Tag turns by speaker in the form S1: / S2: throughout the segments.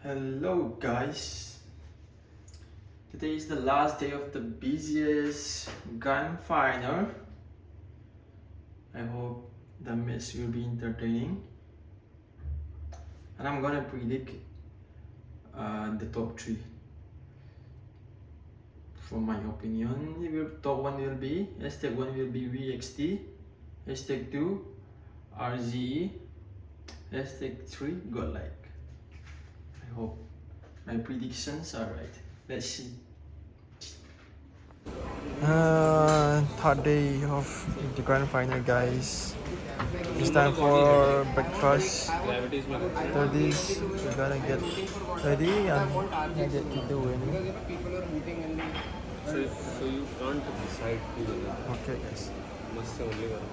S1: Hello guys, today is the last day of the busiest grand final. I hope the match will be entertaining and I'm gonna predict the top 3. For my opinion, top 1 will be, hashtag 1 will be VXT, hashtag 2 RZE, hashtag 3 Godlike. I hope my predictions are right. Let's see. Third day of the grand final, guys. It's time for breakfast. After this, we're gonna get ready and get to the venue.
S2: So you can't decide together.
S1: Okay, guys.
S2: Must say only one.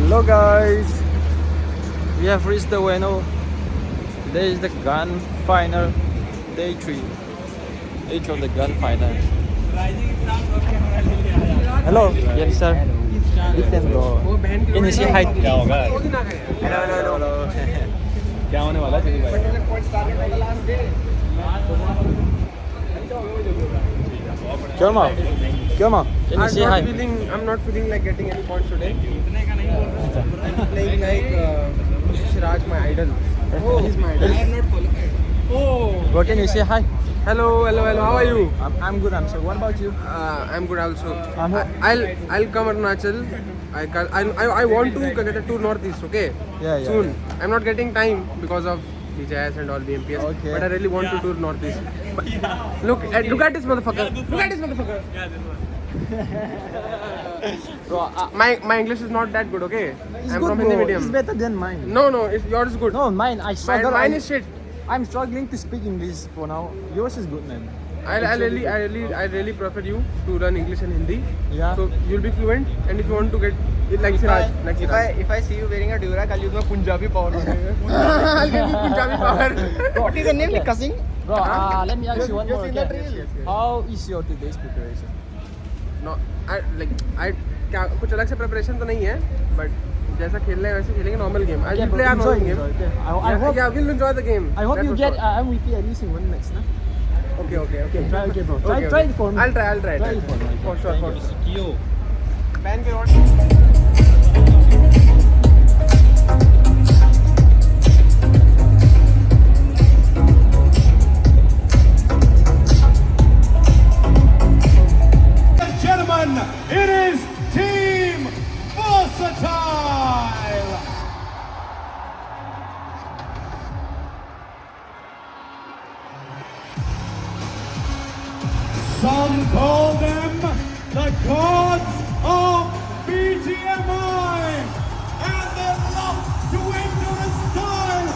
S1: Hello, guys. We have reached the venue. Today is the grand final, day 3. Day 3 of the grand final. Hello, yes sir. Listen bro. Can you say hi?
S2: क्या होगा?
S1: Hello.
S2: क्या होने वाला है भाई?
S1: Come on. Can you say hi?
S3: I'm not feeling like getting any points today. I'm playing like Siraj, my idol. Oh, he's my idol. I am not qualified. Oh.
S1: Bro, can you say hi?
S3: Hello. How are you?
S1: I'm good. I'm sir. What about you?
S3: I'm good also.
S1: I'm
S3: I'll come Arunachal. I want to get a tour northeast. Okay.
S1: Yeah.
S3: Soon. I'm not getting time because of DJS and all BMPS.
S1: Okay.
S3: But I really want to tour northeast. But look at this motherfucker. Look at this motherfucker.
S1: Bro,
S3: My English is not that good. Okay.
S1: it's
S3: I'm
S1: good,
S3: from
S1: bro.
S3: Hindi medium.
S1: It's better than mine.
S3: No, yours is good.
S1: No, mine. I struggle.
S3: Mine is shit.
S1: I'm struggling to speak English for now. Yours is good, man.
S3: I really prefer you to learn English and Hindi.
S1: Yeah.
S3: So you'll be fluent, and if you want to get it like Siraj,
S4: If I see you wearing a Durak, I'll use my Punjabi power.
S3: I'll give you Punjabi power.
S4: What is the name? Cussing?
S1: Bro, let me ask you one
S4: You've
S1: more.
S4: seen that
S1: Okay?
S4: reel?
S1: How is your today's preparation?
S3: No, कुछ अलग से preparation तो नहीं है, but जैसा खेलना है वैसे खेलेंगे normal game. I'll play a normal game.
S1: I hope.
S3: Yeah, we'll enjoy the game.
S1: I hope
S3: That's
S1: you
S3: for
S1: get
S3: sure.
S1: MVP at least in one match, nah?
S3: Okay.
S1: Try, okay, bro.
S3: Okay.
S1: Try it for me.
S3: I'll try.
S1: Try it for me.
S3: For sure.
S2: Kyo.
S3: Ban के rod.
S5: Gentlemen, it is Team Versatile! Some call them the gods of BGMI, and they love to endurance style.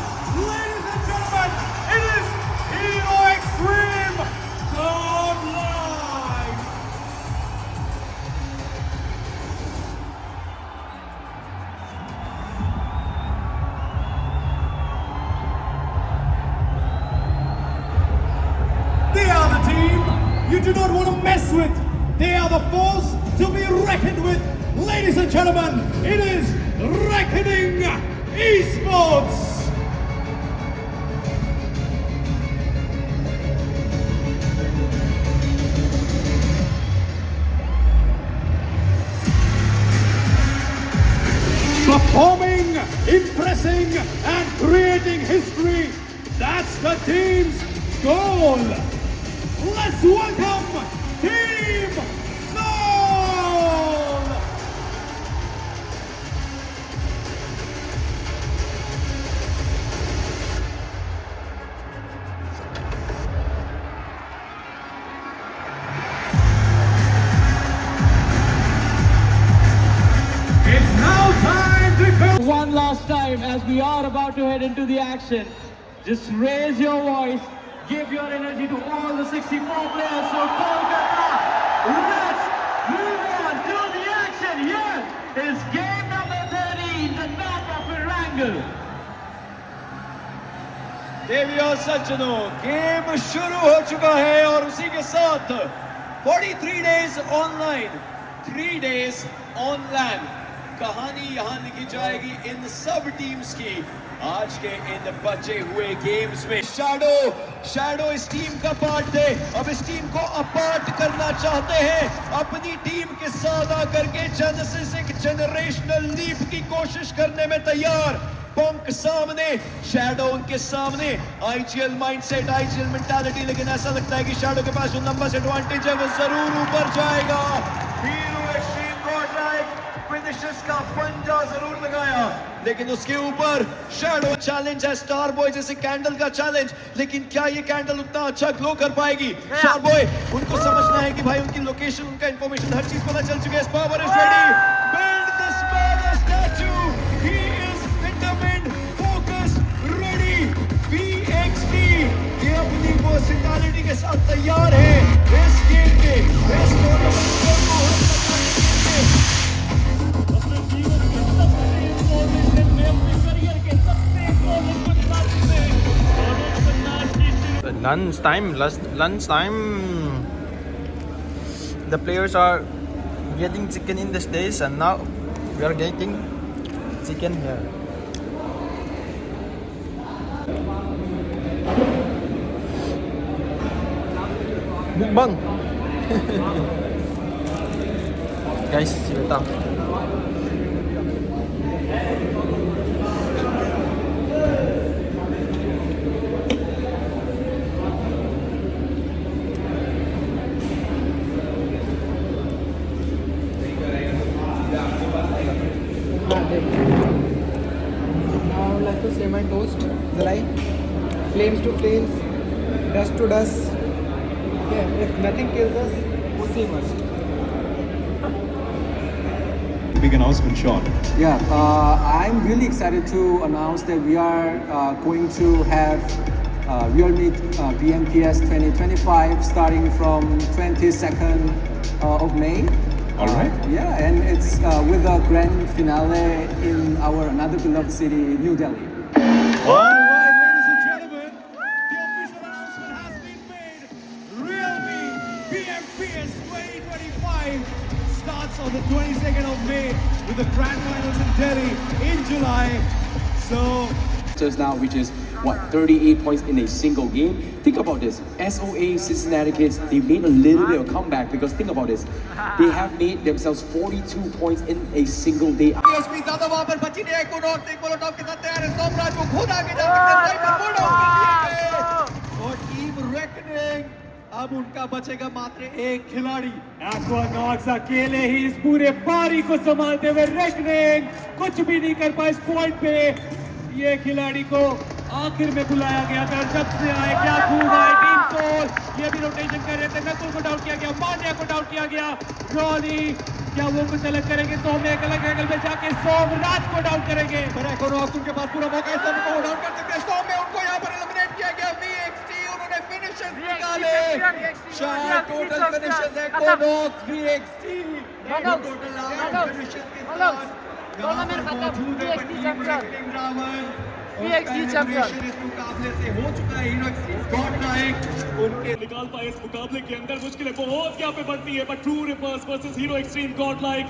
S5: Ladies and gentlemen, it is Hero Extreme Godlike! They are the team you do not want to mess with. They are the force to be reckoned with. Ladies and gentlemen, it is Reckoning Esports. Performing, impressing, and creating history. That's the team's goal. Let's welcome Team Soul! It's now time to go.
S6: One last time as we are about to head into the action. Just raise your voice, give your energy to all the 64 players. So Kolkata, let's move on to the action. Here is game number 13, the map of Erangel.
S5: देवी और सज्जनों, game शुरू हो चुका है और उसी के साथ 43 days online, 3 days on land. कहानी यहाँ लिखी जाएगी इन सब टीम्स की आज के इन बचे हुए गेम्स में। शैडो इस टीम का पार्ट थे, अब इस टीम को अपार्ट करना चाहते हैं अपनी टीम के साथ आकर के जेनेसिस एक जनरेशनल लीप की कोशिश करने में तैयार। पंक सामने, शैडो उनके सामने, आईजीएल माइंडसेट, आईजीएल मेंटालिटी, लेकिन ऐसा लगता है कि शैडो के पास जो नंबर्स एडवांटेज है वो जरूर ऊपर जाएगा। हीरो एक्सट्रीम गॉडलाइक फिनिशर्स का पंजा जरूर लगाया, लेकिन उसके ऊपर शैडो चैलेंज है स्टार बॉय जैसे कैंडल का चैलेंज, लेकिन क्या ये कैंडल उतना अच्छा ग्लो कर पाएगी? स्टार बॉय उनको समझना है कि भाई उनकी लोकेशन, उनका इंफॉर्मेशन, हर चीज पता चल चुकी है। Power is ready, build this power statue, he is determined, focus, ready. VXT ये अपनी पर्सनालिटी के साथ तैयार है इस गेम के, इस टूर्नामेंट को
S1: lunch time. The players are getting chicken in the States, and now we are getting chicken here. Mukbang. Guys, cerita.
S3: Now I would like to say my toast, Zalai. Flames to flames, dust to dust. Yeah, if nothing kills us, we'll see us.
S5: Big announcement, Sean.
S7: Yeah, I'm really excited to announce that we are going to have Realme BMPS 2025 starting from 22nd of May.
S5: All right.
S7: Yeah, and it's with a grand finale in our another beloved city, New Delhi.
S5: All right, ladies and gentlemen, the official announcement has been made. Realme BMPS 2025 starts on the 22nd of May with the grand finals in Delhi in July. So
S8: just now, which is what, 38 points in a single game. Think about this. SOA Cincinnati Kids, they made a little bit of comeback because think about this. They have made themselves 42 points in a single day.
S3: PHP ज़्यादा वहाँ पर बची नहीं है, को not एक बोलो top के साथ तैयार है, सोमराज को खुद आगे जा सकते हैं, पर बोलो और टीम रेकनिंग अब उनका बचेगा मात्र एक खिलाड़ी।
S6: Aquanauts अकेले ही इस पूरे पारी को संभालते हुए रेकनिंग कुछ भी नहीं कर पाए इस पॉइंट पे। ये खिलाड़ी को आखिर में बुलाया गया था, जब से आए क्या खूब आए टीम सोल, ये भी रोटेशन कर रहे थे, नकुल को डाउट किया गया, मान्या को डाउट किया गया, रॉली क्या वो कुछ अलग करेंगे? सोम ने एक अलग एंगल पे जाके सोमराज को डाउट करेंगे, पर एक्वानॉक्स उनके पास पूरा मौका है, सोम को डाउट कर सकते हैं। सोम में उनको यहाँ पर एलिमिनेट किया गया। VXT उन्होंने फिनिशर्स निकाले, चार total finishers Aquanox VXT total 8 finishers के साथ VXT चैंपियन इस मुकाबले से हो चुका है। हीरो एक्सट्रीम गॉडलाइक उनके निकाल पाए इस मुकाबले के अंदर मुश्किलें बहुत यहाँ पे बढ़ती है, but true reapers versus hero extreme Godlike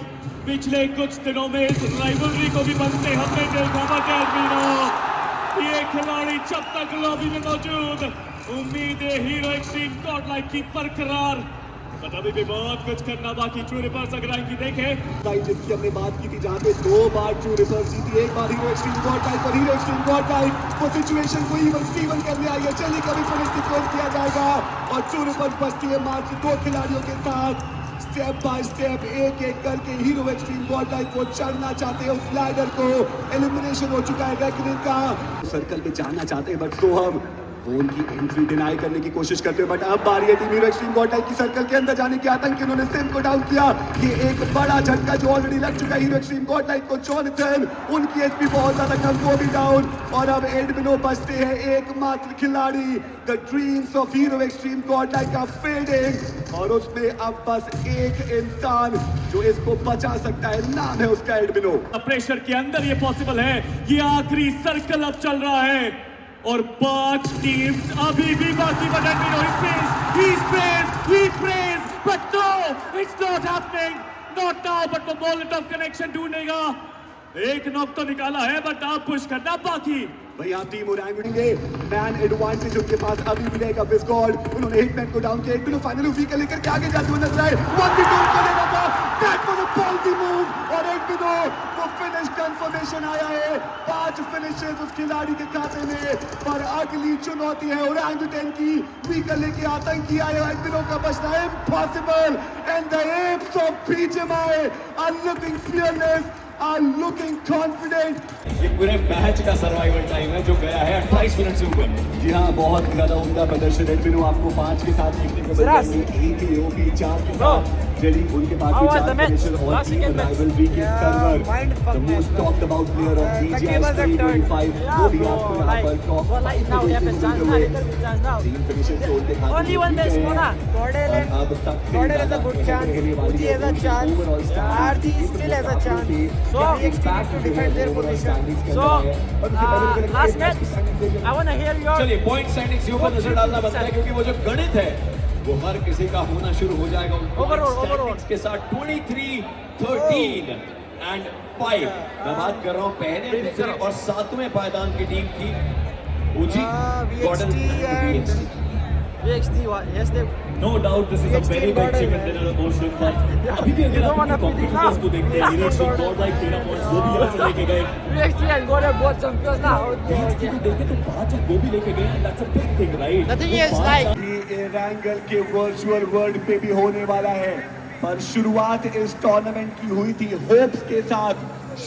S6: पिछले कुछ दिनों में इस राइवलरी को भी बनते हमने देखा था। ये खिलाड़ी जब तक लॉबी में मौजूद, उम्मीद है हीरो एक्सट्रीम गॉडलाइक की बरकरार, बट अभी भी बहुत कुछ करना बाकी। ट्रू रिपर्स अगर आएंगी देखें
S5: जिसकी हमने बात की थी, जहाँ पे 2 बार ट्रू रिपर्स जीती, एक बार हीरो एक्सट्रीम गॉडलाइक और हीरो एक्सट्रीम गॉडलाइक वो सिचुएशन को इवन स्टीवन करने आई है। चलिए कभी फिनिश डिक्लेयर किया जाएगा और ट्रू रिपर्स बचती है मात्र 2 खिलाड़ियों के साथ। स्टेप बाय स्टेप एक एक करके हीरो एक्सट्रीम गॉडलाइक को चढ़ना चाहते हैं उस लैडर को। एलिमिनेशन हो चुका है रेकनिंग का, सर्कल पे जाना चाहते हैं, बट सोहम वो उनकी एंट्री डिनाई करने की कोशिश करते हैं। बट अब बारी है टीम हीरो एक्सट्रीम गॉडलाइक की सर्कल के अंदर जाने की। आतंक उन्होंने सिम को डाउन किया, ये एक बड़ा झटका जो ऑलरेडी लग चुका है हीरो एक्सट्रीम गॉडलाइक को। जॉनथन उनकी एचपी बहुत ज्यादा कम, वो भी डाउन, और अब एडमिनो बचते हैं एकमात्र खिलाड़ी। The dreams of hero extreme Godlike का फेडिंग, और उसमें अब बस एक इंसान जो इसको बचा सकता है, नाम है उसका एडमिनो।
S6: प्रेशर के अंदर ये पॉसिबल है। ये आखिरी सर्कल अब चल रहा है और 5 टीम्स अभी भी बाकी, but Edwin he sprays, but no, it's not happening. not now, but for Molotov connection ढूंढेगा. एक नॉक तो निकाला है, बट आप पुश करना बाकी.
S5: भाई आप टीम ओरेंगुटेन मैन एडवांटेज उनके पास अभी भी रहेगा. विस्कॉर्ड उन्होंने हिटमैन को डाउन किया. एक बिलो फाइनली उसी का लेकर के आगे जाते हुए नजर आए. 1v2 को लेना था. दैट वाज अ बॉलजी मूव और एक बिलो वो फिनिश कंफर्मेशन आया है. 5 फिनिशेस उस खिलाड़ी के खाते में. पर अगली चुनौती है ओरेंगुटेन की. वीकर लेके आतंकी आए. एक बिलो का बचना impossible and the apps of BGMI are looking fearless, are looking confident.
S3: ये पूरे मैच का सर्वाइवल टाइम है जो गया है 28 मिनट से ऊपर. जी हाँ, बहुत ज्यादा उम्दा प्रदर्शन है. फिर आपको 5 के साथ देखने को मिल जाएंगे. एक ही हो भी 4 के साथ जेली उनके पास भी 4 फिनिशर और 3 राइवलरी के server. The most talked about player of BGMI 2025 वो भी आपको यहाँ पर टॉप 3 फिनिशर्स होल्ड के साथ
S4: Only one best corner.
S5: अब तक
S4: Gordon has a good chance. Uji has a chance. Ardi still has a chance. So EXT needs to defend their position. So last match, I want to hear your.
S3: चलिए point standings के ऊपर नजर डालना बनता है क्योंकि वो जो गणित है वो हर किसी का होना शुरू हो जाएगा. ओवरऑल के साथ 23-13 एंड 5. मैं बात कर रहा हूँ पहले, दूसरे और 7वें पायदान की टीम की. उजी, Gordon,
S4: VXT, yes, they.
S3: No doubt this is a very big chicken dinner emotion, but अभी भी अगर आप कॉम्पिटिटर्स को देखते हैं, हीरो से गॉड लाइक 13 पॉइंट्स वो भी यहाँ से लेके गए.
S4: VXT and Gordon both champions now.
S3: VXT को देखें तो 5 वो भी लेके गए. That's a big thing, right?
S4: The thing is like.
S5: ये रैंगल के वर्चुअल वर्ल्ड पे भी होने वाला है. पर शुरुआत इस टूर्नामेंट की हुई थी होप्स के साथ.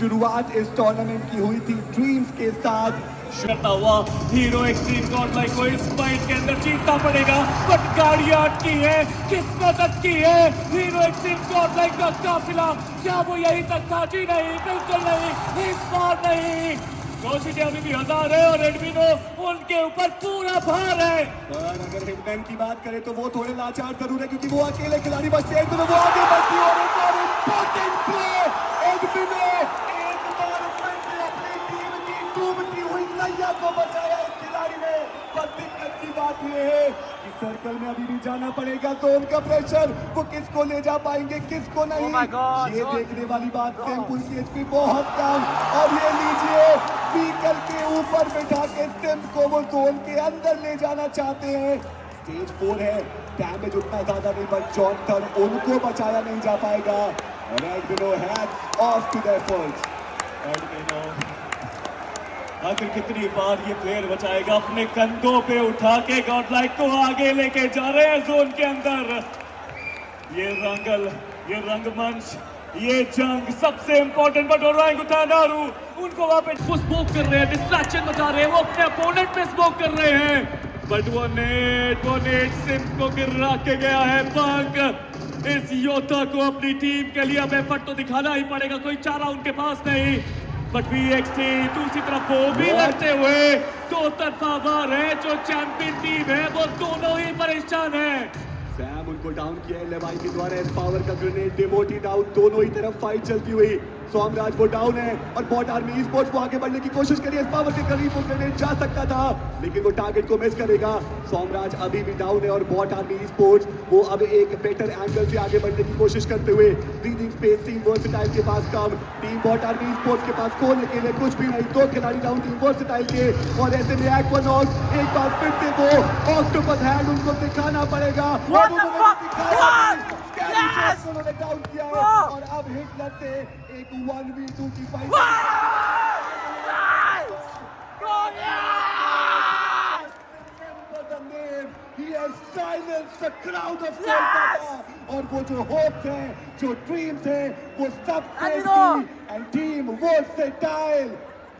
S5: शुरुआत इस टूर्नामेंट की हुई थी ड्रीम्स के साथ.
S6: करता हुआ हीरो एक्सट्रीम गॉड लाइक को इस फाइट के अंदर जीतना पड़ेगा. बट गाड़ियां अटकी है, किस्मत अटकी है. हीरो एक्सट्रीम गॉड लाइक का काफिला क्या वो यहीं तक था? जी नहीं, बिल्कुल नहीं, इस बार नहीं. कोशिशें अभी भी 1000 है और एडमिनो उनके ऊपर पूरा भार है.
S5: पर अगर हिटमैन की बात करें तो वो थोड़े लाचार जरूर है क्योंकि वो अकेले खिलाड़ी बचते हैं. तो वो आगे बढ़ती और एक और इंपॉर्टेंट प्ले एडमिनो एक बार फिर से अपनी टीम की डूबती हुई नैया को बचाया इस खिलाड़ी ने. पर दिक्कत की बात ये है कि सर्कल में अभी भी जाना पड़ेगा तो उनका प्रेशर वो किसको ले जा पाएंगे किसको नहीं. ये देखने वाली बात सिंपल की एचपी बहुत कम. और ये लीजिए व्हीकल के ऊपर बिठा के सिम्स को वो जोन के अंदर ले जाना चाहते हैं. स्टेज 4 है, डैमेज उतना ज्यादा नहीं पर जॉनथन उनको बचाया नहीं जा पाएगा. एडमिनो hats off to the efforts.
S6: एडमिनो आखिर कितनी बार ये प्लेयर बचाएगा? अपने कंधों पे उठा के गॉडलाइक को आगे लेके जा रहे हैं जोन के अंदर. ये रंगल, ये रंगमंच, ये जंग सबसे इंपॉर्टेंट. बट ओरेंगुटेन उनको वहां पे स्मोक कर रहे हैं, डिस्ट्रैक्शन बचा रहे हैं. वो अपने अपोनेंट पे स्मोक कर रहे हैं. बट वो नेट सिम को गिरा के गया है. पंक इस योद्धा को अपनी टीम के लिए अब एफर्ट तो दिखाना ही पड़ेगा, कोई चारा उनके पास नहीं. बट VXT दूसरी तरफ वो भी लड़ते हुए दो तरफा वार है. जो चैंपियन टीम है वो दोनों ही परेशान है.
S5: सैम उनको डाउन किया है लेवाई के द्वारा. एस पावर का ग्रेनेड डिवोटी डाउन. दोनों ही तरफ फाइट चलती हुई. सोमराज वो डाउन है और बॉट आर्मी स्पोर्ट्स को आगे बढ़ने की कोशिश करी. एस पावर के करीब वो ग्रेनेड जा सकता था लेकिन वो टारगेट को मिस करेगा. सोमराज अभी भी डाउन है और बॉट आर्मी स्पोर्ट्स वो अब एक बेटर एंगल से आगे बढ़ने की कोशिश करते हुए. ब्रीदिंग स्पेस टीम वर्सेटाइल के पास कम. टीम बॉट आर्मी स्पोर्ट्स के पास खोलने के लिए कुछ भी नहीं. 2 खिलाड़ी डाउन टीम वर्सेटाइल के. और ऐसे में एक्वानॉक्स एक बार फिर से वो ऑक्टोपस हैंड उनको दिखाना पड़ेगा. उन्होंने डाउन किया है और अब हिटलर से एक 1v2 की fight. He has silenced the crowd of Kolkata. और वो जो होप्स हैं, जो ड्रीम्स हैं, वो सब and team versatile.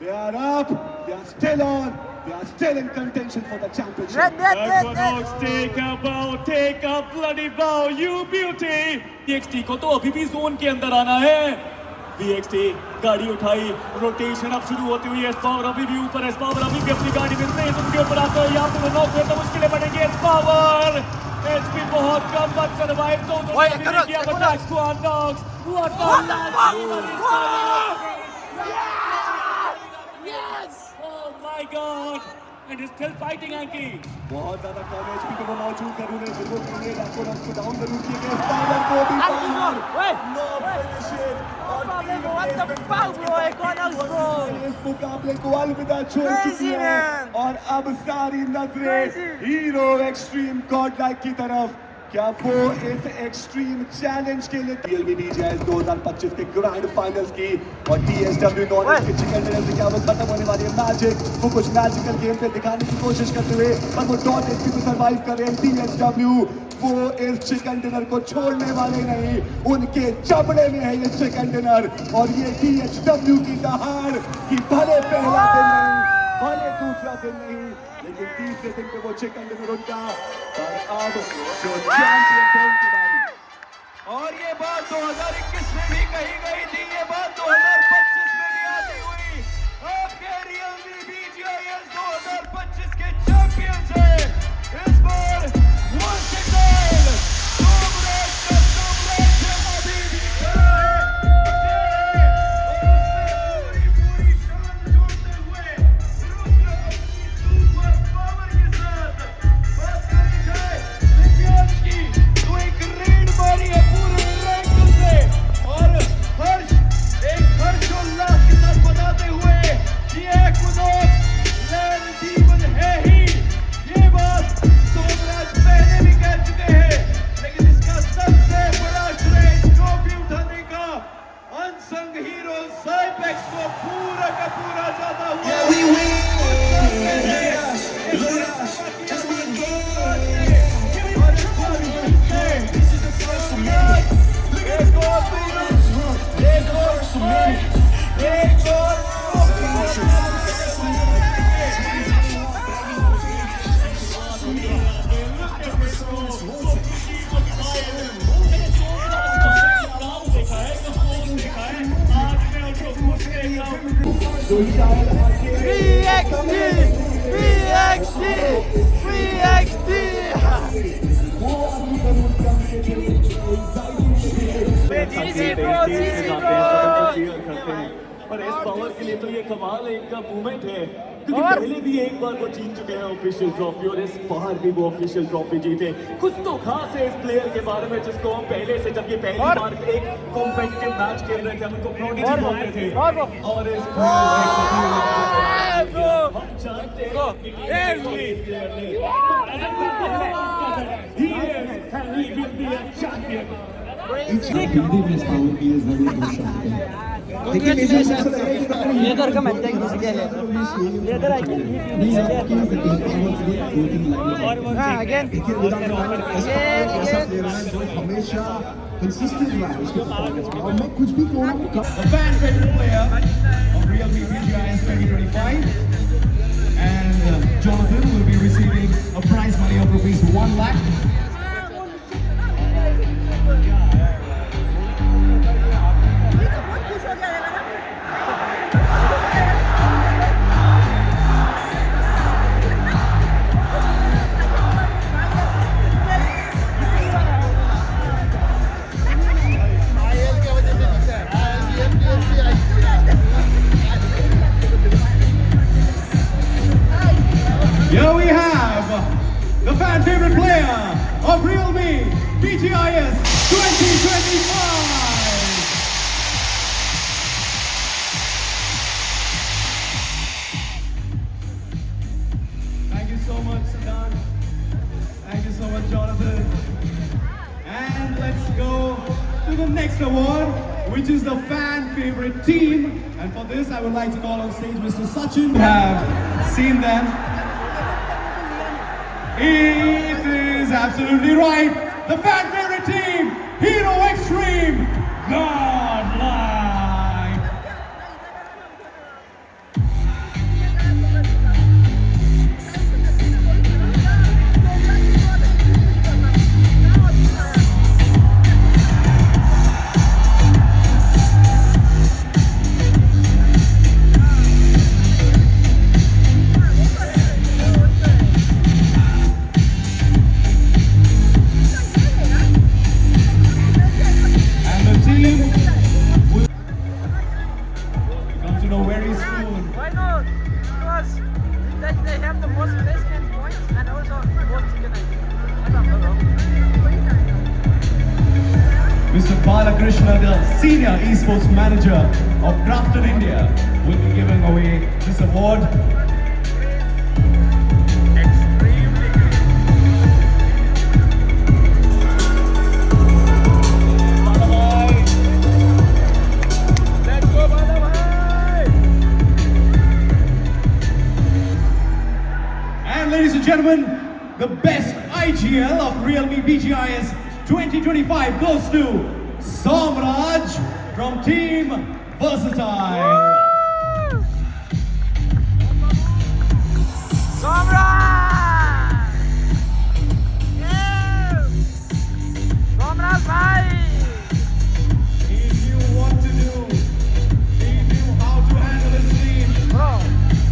S5: They are up. They are still on. They are still in contention for the championship.
S6: Equinox, take a bow, take a bloody bow, you beauty. VXT को तो अभी भी zone के अंदर आना है. VXT गाड़ी उठाई, रोटेशन अब शुरू होती हुई. एस पावर अभी भी ऊपर. एस पावर अभी भी अपनी गाड़ी में से उनके ऊपर आता है. यहाँ पे नॉक हुए तो मुश्किलें बढ़ेंगी. एस पावर HP बहुत कम बच सर्वाइव तो उन्होंने किया. बट नॉक्स को अनॉक्स what Yes! Oh my God! and he's still fighting Anki.
S3: बहुत ज्यादा कम एचपी पे वो मौजूद है, उन्हें जरूर चाहिए रैकोनॉफ को डाउन जरूर किए गए, स्पाइडर को भी बाहर, no finish
S4: What the fuck, bro? Econos, bro.
S3: इस मुकाबले को अलविदा छोड़ चुकी है और अब सारी नजरें हीरो एक्सट्रीम गॉडलाइक की तरफ। क्या वो इस एक्सट्रीम चैलेंज के लिए रियलमी BGIS 2025 के ग्रैंड फाइनल्स की और TSW नॉलेज के चिकन डिनर से क्या वो खत्म होने वाली है मैजिक, वो कुछ मैजिकल गेम पे दिखाने की कोशिश करते हुए पर वो डॉट एचपी पे सर्वाइव कर रहे हैं TSW। वो इस चिकन डिनर को छोड़ने वाले नहीं, उनके चमड़े में है ये चिकन डिनर और ये TSW की दहाड़ कि भले पहला दिन नहीं, भले दूसरा दिन नहीं, लेकिन तीसरे दिन पे वो चिकन डिनर उनका। और अब जो चैंपियन थे उनकी बारी।
S5: और ये बात 2021 में भी कही गई थी, ये बात 2025 में भी आती हुई। आपके रियलमी BGIS 2025 के चैंपियंस हैं इस बार once again सोमराज का साम्राज्य अभी भी खड़ा है। और उसमें पूरी शान जोड़ते हुए रुद्र अपनी सुपर पावर के साथ बात करी जाए दिव्यांश की तो एक रेड मारी है पूरे रैंक से और हर्ष एक हर्षोल्लास के साथ बताते हुए कि एक्विनॉक्स लैंड डीमन है ही। ये बात सोमराज पहले भी कह चुके हैं, लेकिन इसका सबसे बड़ा श्रेय ट्रॉफी उठाने का अनसंग हीरो साइपेक्स को पूरा का पूरा जाता हुआ
S3: और इस पावर के लिए तो ये कमाल है, इनका मूवमेंट है क्योंकि पहले भी एक बार वो जीत चुके हैं ऑफिशियल ट्रॉफी और इस बार भी वो ऑफिशियल ट्रॉफी जीते। कुछ तो खास है इस प्लेयर के बारे में जिसको हम पहले से जब ये पहली बार एक कॉम्पिटिटिव मैच खेल रहे थे हम उनको प्रोडिजी बोलते थे और इस
S4: Leather come and take this again. Leather I can give you again.
S5: हमेशा consistent रहा है उसके और मैं कुछ भी कहूँ। The fan favorite player of Realme BGIS 2025 and Jonathan will be receiving a prize money of ₹1 lakh. Here we have the fan favorite player of Realme BGIS 2025. Thank you so much, Siddharth. Thank you so much, Jonathan. And let's go to the next award, which is the fan favorite team. And for this, I would like to call on stage Mr. Sachin. You have seen them. It is absolutely right. The fan favorite team, Hero Extreme Godlike. And the team Mr. Balakrishna, the Senior Esports Manager of Krafton India, will be giving away this award. And ladies and gentlemen, the best IGL of Realme BGIS 2025 goes to Somraj from Team Versatile.
S4: Somraj! Yeah! Somraj bhai!
S5: He knew what to do. He knew how to handle his team.
S4: Bro,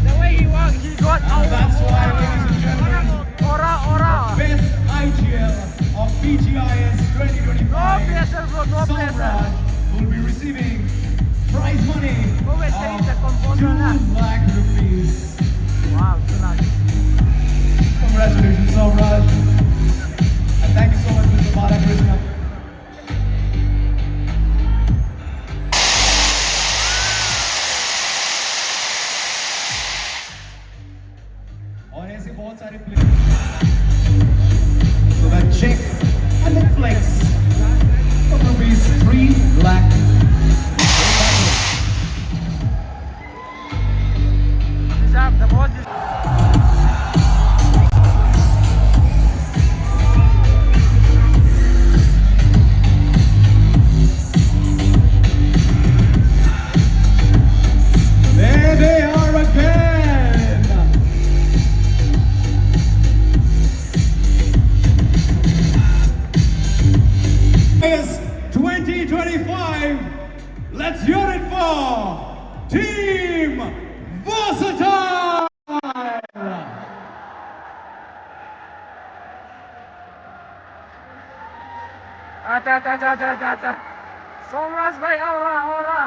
S4: the way he walked, he got
S5: And that's why, ladies and gentlemen,
S4: aura.
S5: best IGL of BGIS 2025.
S4: No pressure, bro, no pressure.
S5: Somraj will be receiving prize money
S4: Always saying the composer
S5: of
S4: na.
S5: 2 lakh rupees.
S4: Wow, good luck.
S5: Congratulations, Somraj. And thank you so much, Mr. Balakrishna. और ऐसे बहुत सारे players. So that check and then flex of rupees 3 lakh.
S4: Deserve the ball.
S5: There they are again. It's 2025. Let's hear it for Team Versatile.
S4: Acha. Somraj bhai, aura.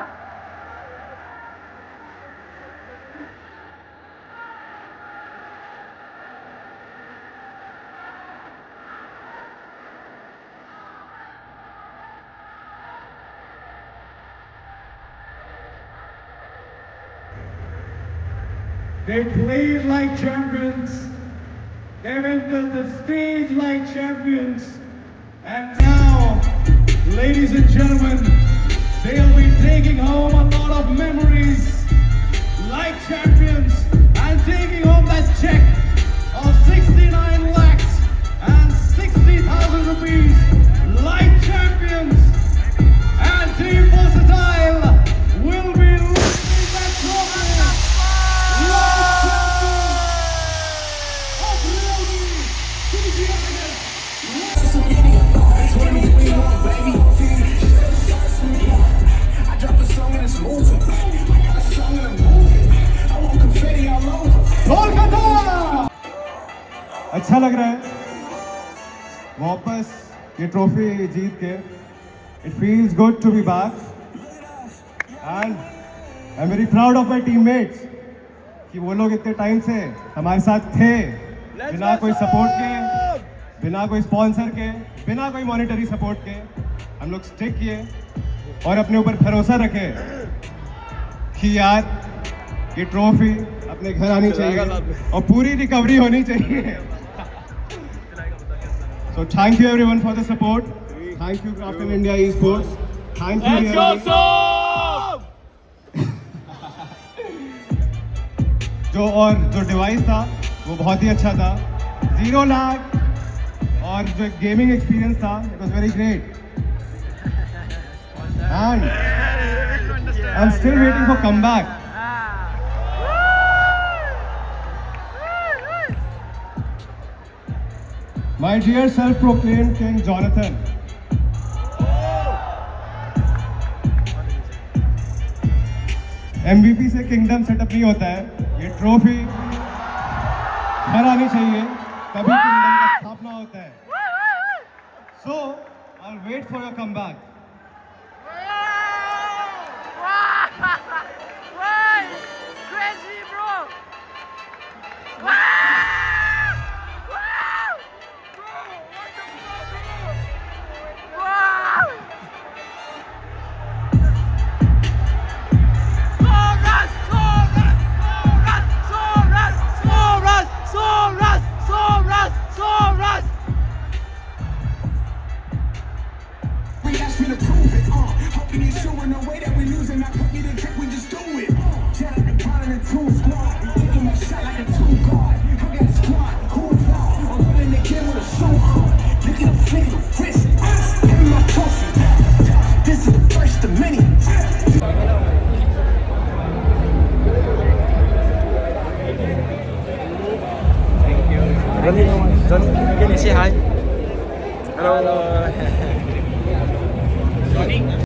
S5: They played like champions. They went to the stage like champions. And now, ladies and gentlemen, they'll be taking home a lot of memories like champions and taking home that check of 69 lakhs and 60,000 rupees like champions. And Team Versatile will be lifting that trophy. अच्छा लग रहा है वापस ये trophy जीत के. It feels good to be back and I'm very proud of my teammates कि वो लोग इतने टाइम से हमारे साथ थे बिना कोई सपोर्ट के, बिना कोई स्पॉन्सर के, बिना कोई मॉनेटरी सपोर्ट के. हम लोग स्टिक किए और अपने ऊपर भरोसा रखे कि यार ये ट्रॉफी अपने घर आनी चाहिए और पूरी रिकवरी होनी चाहिए. So thank you everyone for the support. Thank you Krafton India Esports. Thank you. Let's go जो डिवाइस था वो बहुत ही अच्छा था. 0 लाख और जो गेमिंग एक्सपीरियंस था it was very great. And I'm still waiting for comeback. My dear self-proclaimed King Jonathan. MVP से किंगडम सेटअप नहीं होता है. ये ट्रॉफी घर आनी चाहिए तभी किंगडम का स्थापना होता है. So I'll wait for your comeback.
S4: Crazy, bro!
S3: take a risk. Give me my trophy. This is the first of many.
S4: Johnny, can you say hi? Hello.